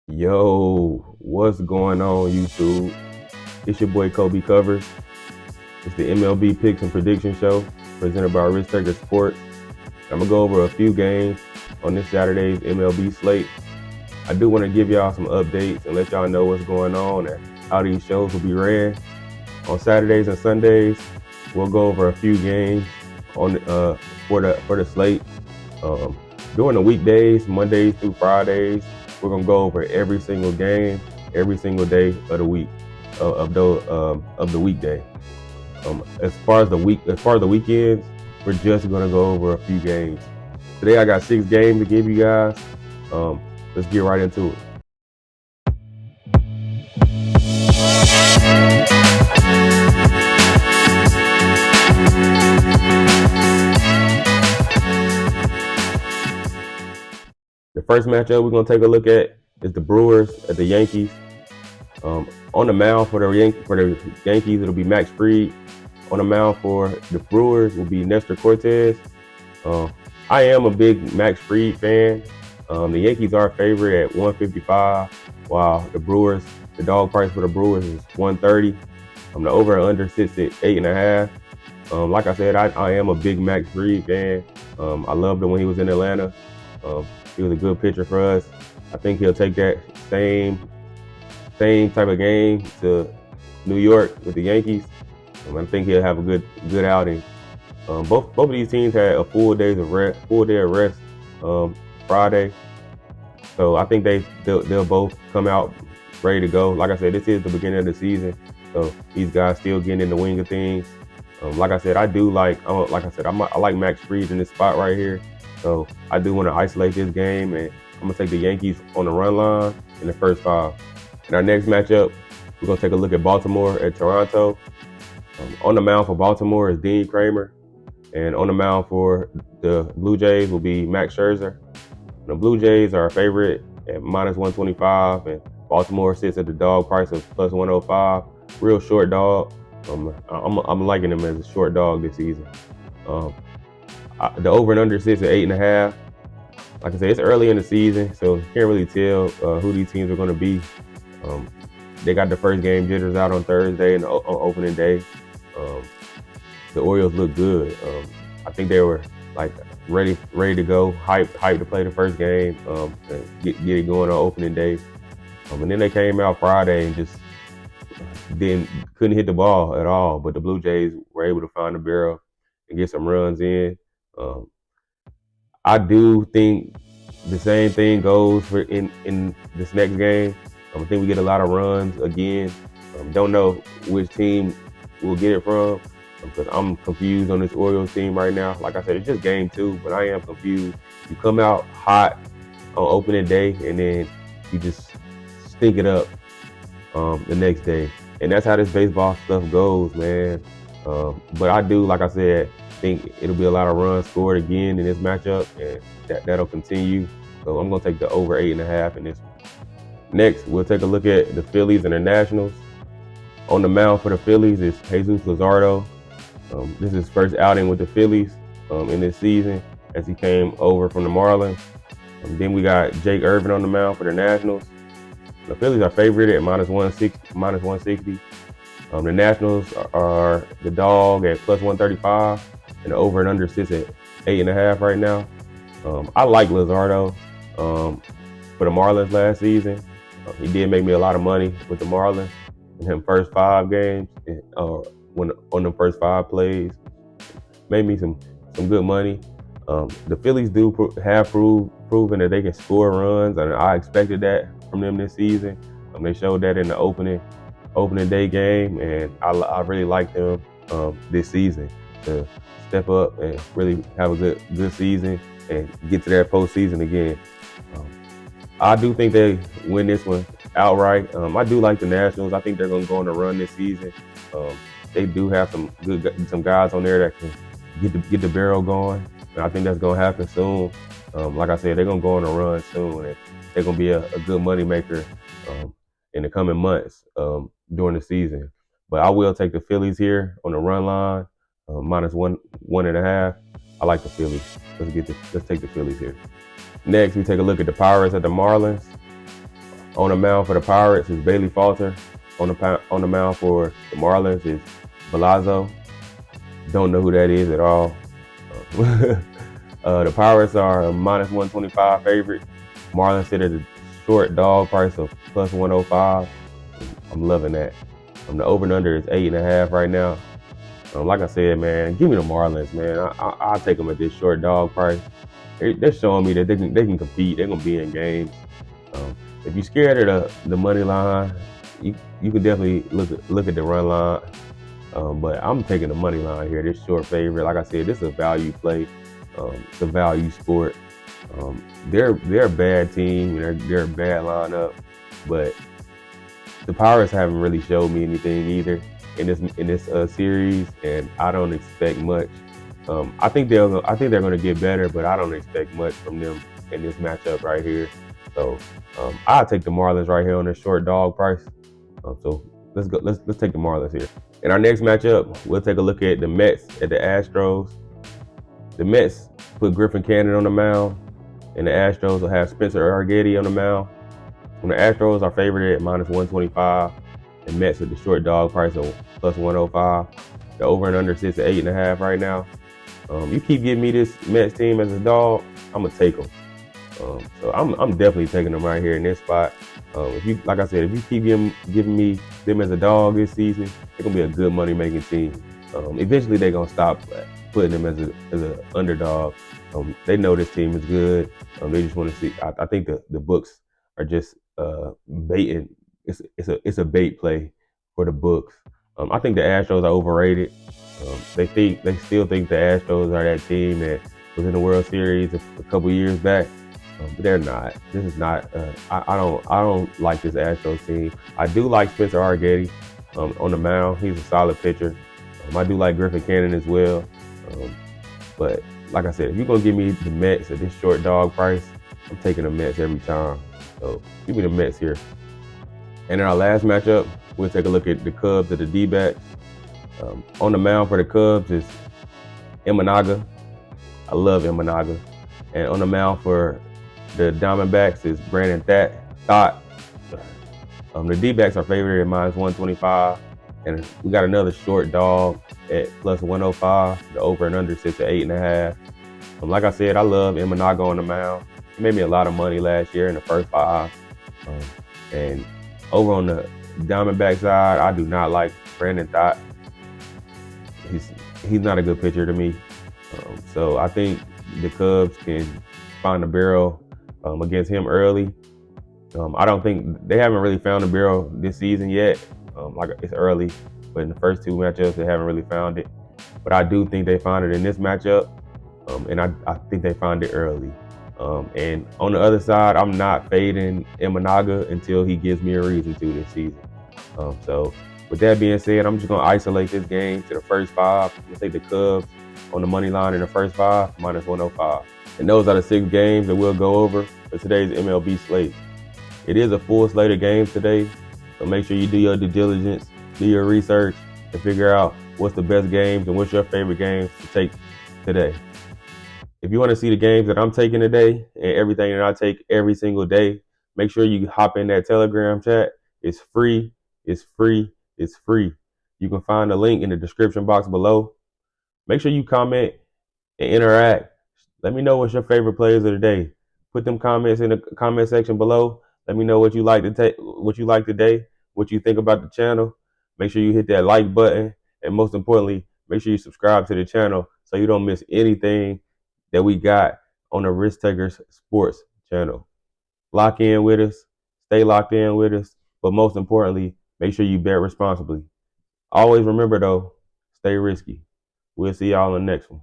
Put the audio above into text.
Yo, what's going on, YouTube? It's your boy Colby Covers. It's the MLB Picks and Prediction Show presented by Risk Taker Sports. I'm gonna go over a few games on this Saturday's MLB slate. I do want to give y'all some updates and let y'all know what's going on and how these shows will be ran on Saturdays and Sundays. We'll go over a few games on for the slate. Um, During the weekdays, Mondays through Fridays, we're gonna go over every single game, every single day of the week, of the weekday. As far as the weekends, we're just gonna go over a few games. Today, I got 6 games to give you guys. Um, let's get right into it. The first matchup we're gonna take a look at is the Brewers at the Yankees. On the mound for the Yankees, it'll be Max Fried. On the mound for the Brewers will be Nestor Cortez. Uh, I am a big Max Fried fan. The Yankees are favorite at 155, while the dog price for the Brewers is 130. The over and under sits at 8.5. Like I said, I am a big Max Fried fan. I loved him when he was in Atlanta. Um, he was a good pitcher for us. I think he'll take that same type of game to New York with the Yankees. I think he'll have a good outing. Both of these teams had a full day of rest Friday, so I think they'll both come out ready to go. Like I said, this is the beginning of the season, so these guys still getting in the wing of things. Like I said, I like Max Fried in this spot right here, so I do want to isolate this game, and I'm gonna take the Yankees on the run line in the first 5. In our next matchup, we're gonna take a look at Baltimore at Toronto. On the mound for Baltimore is Dean Kramer, and on the mound for the Blue Jays will be Max Scherzer. The Blue Jays are a favorite at -125, and Baltimore sits at the dog price of +105. Real short dog. I'm liking them as a short dog this season. The over and under sits at 8.5. Like I said, it's early in the season, so can't really tell who these teams are going to be. They got the first game jitters out on Thursday and on opening day. The Orioles look good. I think they were like ready to go, hyped to play the first game, and get it going on opening day. And then they came out Friday and just couldn't hit the ball at all. But the Blue Jays were able to find the barrel and get some runs in. I do think the same thing goes for in this next game. I think we get a lot of runs again. Don't know which team we'll get it from because I'm confused on this Orioles team right now. Like I said, it's just game 2, but I am confused. You come out hot on opening day and then you just stink it up the next day. And that's how this baseball stuff goes, man. But I do, like I said, think it'll be a lot of runs scored again in this matchup, and that'll continue. So I'm going to take the over 8.5 in this one. Next, we'll take a look at the Phillies and the Nationals. On the mound for the Phillies is Jesus Luzardo. This is his first outing with the Phillies in this season as he came over from the Marlins. Then we got Jake Irvin on the mound for the Nationals. The Phillies are favored at -160. The Nationals are the dog at +135, and the over and under sits at 8.5 right now. I like Luzardo for the Marlins last season. He did make me a lot of money with the Marlins in him first 5 games, when on the first 5 plays, made me some good money. The Phillies have proven that they can score runs, and I expected that from them this season. They showed that in the opening day game, and I really like them this season to step up and really have a good season and get to that postseason again. I do think they win this one outright. I do like the Nationals. I think they're going to go on a run this season. They do have some guys on there that can get the barrel going, and I think that's going to happen soon. Like I said, they're going to go on a run soon, and they're going to be a good money maker in the coming months during the season. But I will take the Phillies here on the run line, -1.5. I like the Phillies. Let's take the Phillies here. Next, we take a look at the Pirates at the Marlins. On the mound for the Pirates is Bailey Falter. On the mound for the Marlins is Belazzo. Don't know who that is at all. The Pirates are a minus 125 favorite. Marlins sit at a short dog price of plus 105. I'm loving that. The over and under is 8.5 right now. Like I said, man, give me the Marlins, man. I'll take them at this short dog price. They're showing me that they can compete. They're gonna be in games. Um, if you're scared of the money line, you can definitely look at the run line. But I'm taking the money line here. This short favorite. Like I said, this is a value play. It's a value sport. They're a bad team. They're a bad lineup, but the Pirates haven't really showed me anything either in this series, and I don't expect much. I think they're going to get better, but I don't expect much from them in this matchup right here. So I'll take the Marlins right here on this short dog price. So let's go. Let's take the Marlins here. In our next matchup, we'll take a look at the Mets at the Astros. The Mets put Griffin Cannon on the mound, and the Astros will have Spencer Arrighetti on the mound. When the Astros are favored at minus 125, and Mets at the short dog price of plus 105. The over and under sits at 8.5 right now. You keep giving me this Mets team as a dog, I'm gonna take them. So I'm definitely taking them right here in this spot. If you, like I said, if you keep giving me them as a dog this season, they're gonna be a good money making team. Eventually they're gonna stop putting them as an underdog. They know this team is good. They just want to see. I think the books are just baiting. It's a bait play for the books. I think the Astros are overrated. They still think the Astros are that team that was in the World Series a couple years back. But they're not. This is not. I don't like this Astros team. I do like Spencer Arrighetti on the mound. He's a solid pitcher. I do like Griffin Cannon as well. But like I said, if you're gonna give me the Mets at this short dog price, I'm taking the Mets every time. So give me the Mets here. And in our last matchup, we'll take a look at the Cubs at the D-backs. On the mound for the Cubs is Imanaga. I love Imanaga. And on the mound for the Diamondbacks is Brandon Thott. The D-backs are favored at minus 125. And we got another short dog at plus 105. The over and under sits at 8.5. Like I said, I love Imanaga on the mound. He made me a lot of money last year in the first 5. And over on the Diamondback side, I do not like Brandon Thott. He's not a good pitcher to me. So I think the Cubs can find a barrel against him early. I don't think they haven't really found a barrel this season yet. Like it's early, but in the first 2 matchups, they haven't really found it. But I do think they found it in this matchup, and I think they found it early. And on the other side, I'm not fading Imanaga until he gives me a reason to this season. So with that being said, I'm just going to isolate this game to the first 5. I'm going to take the Cubs on the money line in the first 5, minus 105. And those are the 6 games that we'll go over for today's MLB slate. It is a full slate of games today, so make sure you do your due diligence, do your research, and figure out what's the best games and what's your favorite games to take today. If you want to see the games that I'm taking today and everything that I take every single day, make sure you hop in that Telegram chat. It's free. It's free. It's free. You can find the link in the description box below. Make sure you comment and interact. Let me know what's your favorite plays of the day. Put them comments in the comment section below. Let me know what you like today, what you think about the channel. Make sure you hit that like button, and most importantly, make sure you subscribe to the channel so you don't miss anything that we got on the Risk Takers Sports channel. Lock in with us, stay locked in with us, but most importantly, make sure you bet responsibly. Always remember though, stay risky. We'll see y'all in the next one.